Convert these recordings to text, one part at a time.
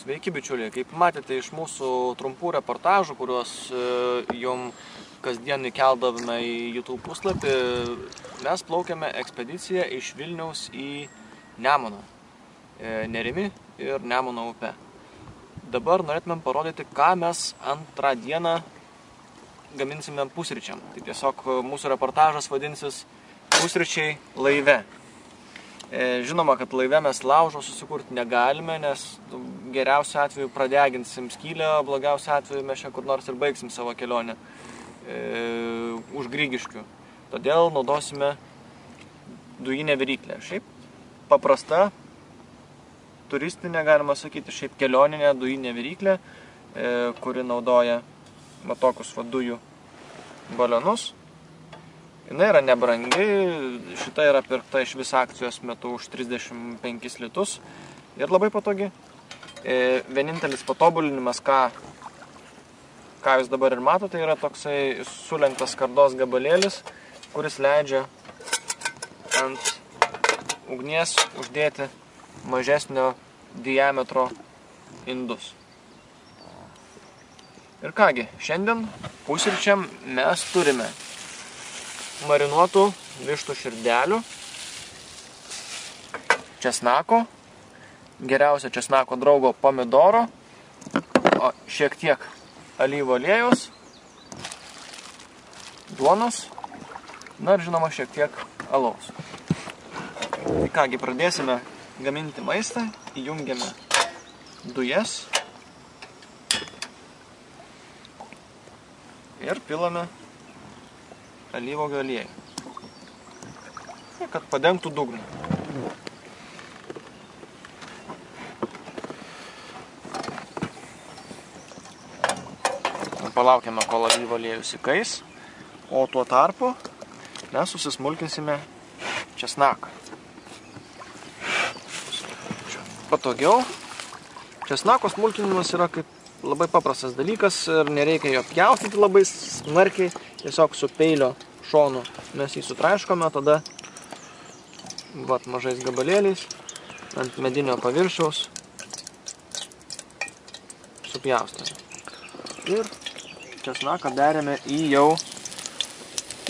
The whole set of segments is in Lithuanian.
Sveiki bičiuliai, kaip matėte iš mūsų trumpų reportažų, kuriuos jums kasdien įkeldavome į YouTube puslapį, mes plaukėme ekspediciją iš Vilniaus į Nemuną, Nerimi ir Nemuno upę. Dabar norėtumėm parodyti, ką mes antrą dieną gaminsime pusryčiam. Tai tiesiog mūsų reportažas vadinsis Pusryčiai laive. Žinoma, kad laive mes laužo susikurti negalime, nes geriausiu atveju pradeginsim skylę, o blogiausiu atveju mes čia kur nors ir baigsim savo kelionę už Grigiškių. Todėl naudosime dujinę viryklę. Šiaip paprasta, turistinė, galima sakyti, šiaip kelioninė dujinė viryklė, kuri naudoja tokius dujų balionus. Jinai yra nebrangi, šita yra pirkta iš vis akcijos metu už 35 litus ir labai patogi. Vienintelis patobulinimas, ką jūs dabar ir matote, yra toksai sulenktas skardos gabalėlis, kuris leidžia ant ugnies uždėti mažesnio diametro indus. Ir kągi, šiandien pusryčiam mes turime marinuotų vištų širdelių, česnako, geriausia česnako draugo pomidoro, o šiek tiek alyvo aliejaus, duonos, na ir žinoma šiek tiek alaus. Tai kągi, pradėsime gaminti maistą, įjungiame dujas ir pilame alyvuogių aliejų, kad padengtų dugną. Palaukiame, kol alyvuogių aliejus įkais, o tuo tarpu mes susismulkinsime česnaką. Patogiau. Česnako smulkinimas yra kaip labai paprastas dalykas ir nereikia jo pjaustyti labai smarkiai. Tiesiog su peilio šonu mes jį sutraiškome, tada mažais gabalėliais ant medinio paviršiaus supjaustome. Ir česnaką beriame į jau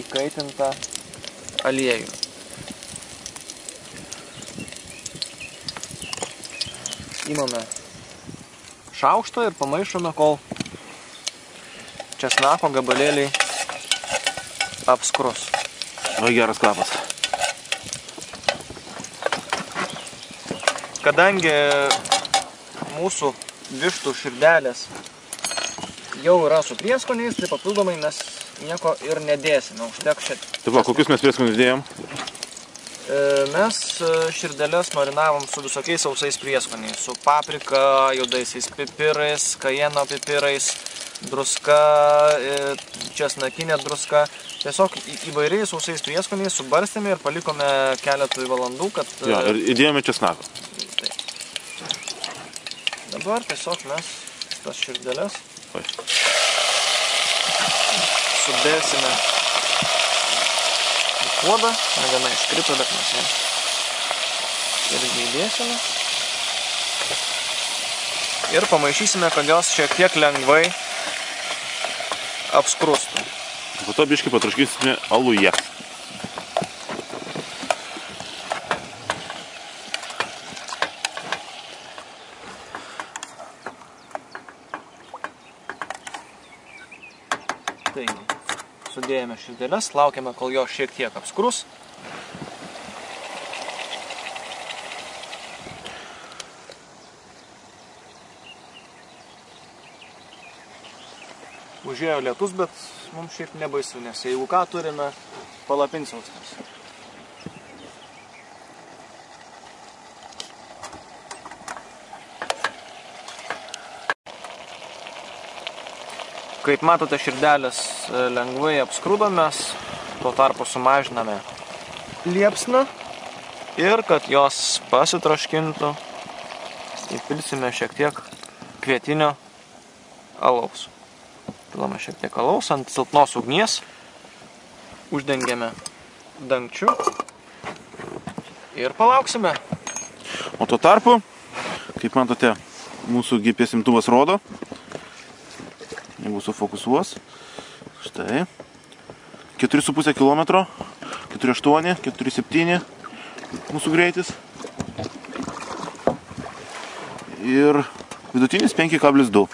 įkaitintą aliejų. Imame šaukštą ir pamaišome, kol česnako gabalėliai apskrus. Labai geras kvapas. Kadangi mūsų vištų širdelės jau yra su prieskoniais, tai papildomai mes nieko ir nedėsime. Užteks šiek tiek. Taip, kokius mes prieskonius dėjom? Mes širdelės marinavom su visokiais sausais prieskoniais. Su paprika, juodaisiais pipirais, kajeno pipirais, druska, česnakinė druska. Tiesiog įvairiais sausais prieskoniais subarstėme ir palikome keletui valandų, kad... Jo, ir įdėjome česnaką. Taip. Dabar tiesiog mes tas širdelės subėsime į puodą. Viena iškrito, bet mes ją irgi įdėsime. Ir pamaišysime, kad jos šiek tiek lengvai apskrustų. Po to biškį patraškysime aluje. Taigi, sudėjome širdeles, laukiame, kol jos šiek tiek apskrus. Užėjo lietus, bet mums šiaip nebaisu, nes jeigu ką turime palapinsausnes. Kaip matote, širdelės lengvai apskrudo, mes tuo tarpu sumažiname liepsną ir kad jos pasitraškintų, įpilsime šiek tiek kvietinio alaus. Pilame šiek tiek alaus ant silpnos ugnies, uždengiame dangčiu ir palauksime. O tuo tarpu, kaip matote, mūsų GPS imtuvas rodo. Jeigu sufokusuos. Štai. 4,5 km. 4,8, 4,7 mūsų greitis. Ir vidutinis 5,2.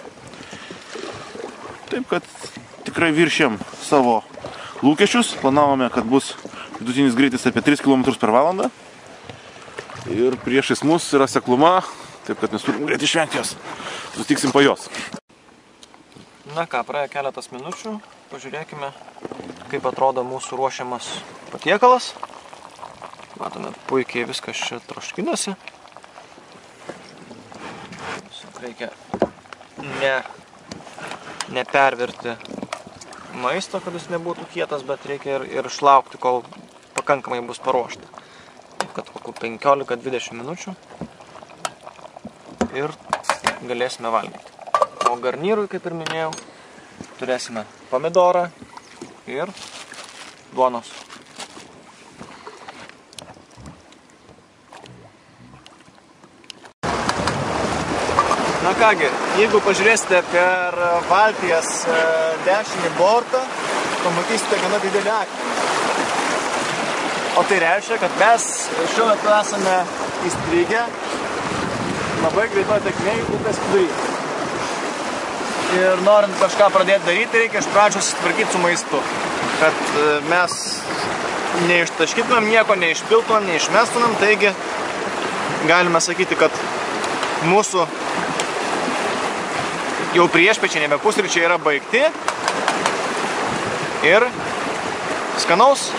Taip, kad tikrai viršėm savo lūkesčius. Planavome, kad bus vidutinis greitis apie 3 km per valandą. Ir priešais mus yra sekluma, taip kad mes turim greit išvengti jos. Sutiksim po jos. Na ką, praėjo keletas minučių. Pažiūrėkime, kaip atrodo mūsų ruošiamas patiekalas. Matome, puikiai viskas čia troškinasi. Reikia nepervirti maisto, kad jis nebūtų kietas, bet reikia ir išlaukti, kol pakankamai bus paruošta. Taip, kad kokių 15-20 minučių ir galėsime valgyti. O garnyrui, kaip ir minėjau, turėsime pomidorą ir duonos. Na kągi, jeigu pažiūrėsite per valties dešinį bortą, pamatysite gana didelį akmenį. O tai reiškia, kad mes šiuo metu esame įstrigę labai greitoje tėkmėje upės vidury. Ir norint kažką pradėti daryti, reikia iš pradžios susitvarkyti su maistu. Kad mes neištaškytumėm nieko, neišpiltumėm, neišmestumėm. Taigi galime sakyti, kad mūsų jau priešpečiai, nebe pusryčiai yra baigti. Ir skanaus